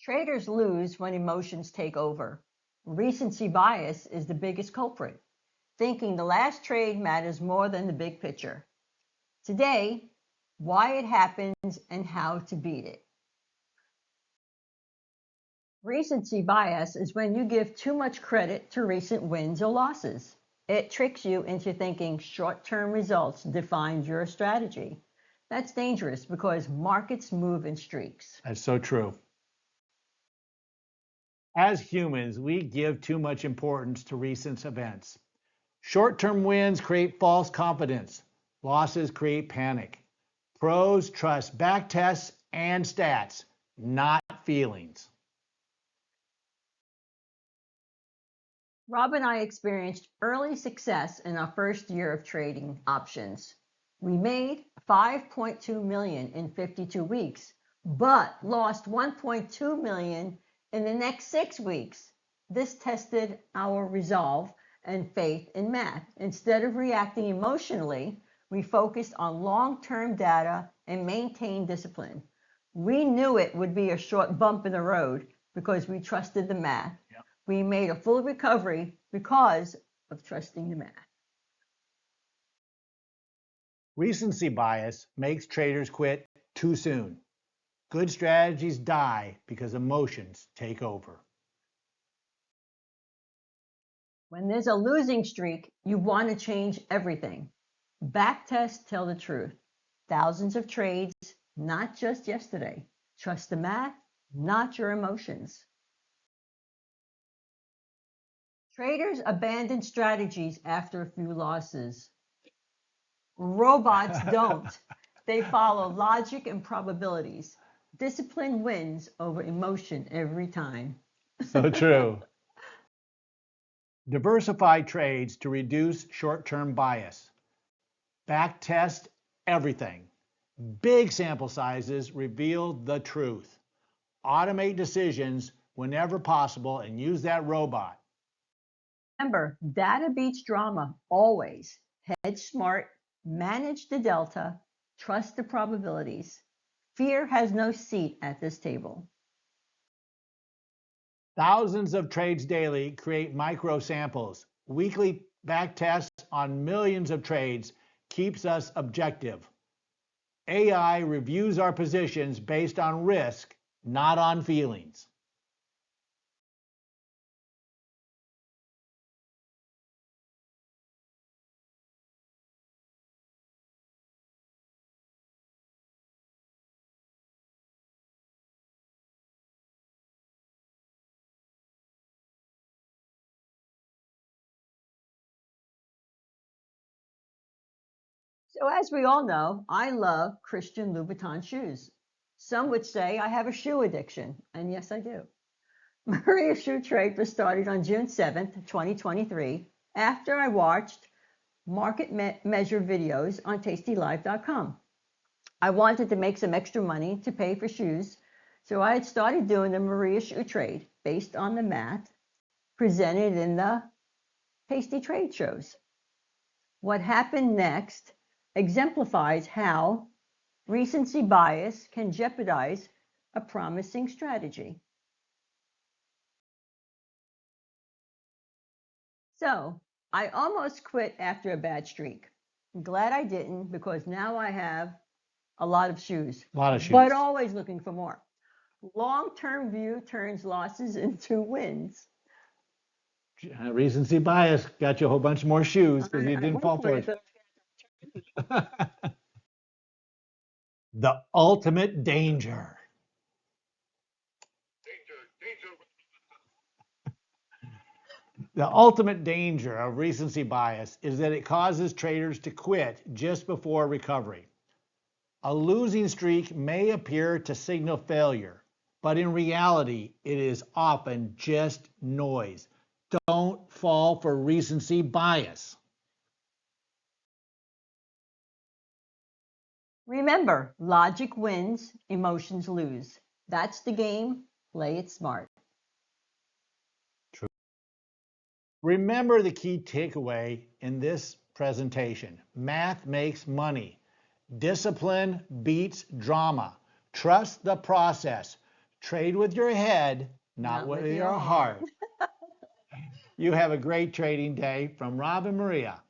Traders lose when emotions take over. Recency bias is the biggest culprit, thinking the last trade matters more than the big picture. Today, why it happens and how to beat it. Recency bias is when you give too much credit to recent wins or losses. It tricks you into thinking short-term results define your strategy. That's dangerous because markets move in streaks. That's so true. As humans, we give too much importance to recent events. Short-term wins create false confidence. Losses create panic. Pros trust back tests and stats, not feelings. Rob and I experienced early success in our first year of trading options. We made $5.2 million in 52 weeks, but lost $1.2 million in the next 6 weeks. This tested our resolve and faith in math. Instead of reacting emotionally, we focused on long-term data and maintained discipline. We knew it would be a short bump in the road because we trusted the math. Yep. We made a full recovery because of trusting the math. Recency bias makes traders quit too soon. Good strategies die because emotions take over. When there's a losing streak, you want to change everything. Backtests tell the truth. Thousands of trades, not just yesterday. Trust the math, not your emotions. Traders abandon strategies after a few losses. Robots don't. They follow logic and probabilities. Discipline wins over emotion every time. So true. Diversify trades to reduce short-term bias. Backtest everything. Big sample sizes reveal the truth. Automate decisions whenever possible and use that robot. Remember, data beats drama, always. Hedge smart, manage the delta, trust the probabilities. Fear has no seat at this table. Thousands of trades daily create micro samples. Weekly backtests on millions of trades keeps us objective. AI reviews our positions based on risk, not on feelings. So as we all know, I love Christian Louboutin shoes. Some would say I have a shoe addiction, and yes, I do. Maria's shoe trade was started on June 7th, 2023, after I watched market measure videos on tastylive.com. I wanted to make some extra money to pay for shoes, so I had started doing the Maria shoe trade based on the math presented in the Tasty trade shows. What happened next exemplifies how recency bias can jeopardize a promising strategy. So I almost quit after a bad streak. I'm glad I didn't because now I have a lot of shoes. But always looking for more. Long-term view turns losses into wins. Recency bias got you a whole bunch more shoes because you didn't fall for it. The ultimate danger. The ultimate danger of recency bias is that it causes traders to quit just before recovery. A losing streak may appear to signal failure, but in reality, it is often just noise. Don't fall for recency bias. Remember, logic wins, emotions lose. That's the game. Play it smart. True. Remember the key takeaway in this presentation. Math makes money. Discipline beats drama. Trust the process. Trade with your head, not with your heart. You have a great trading day from Rob and Maria.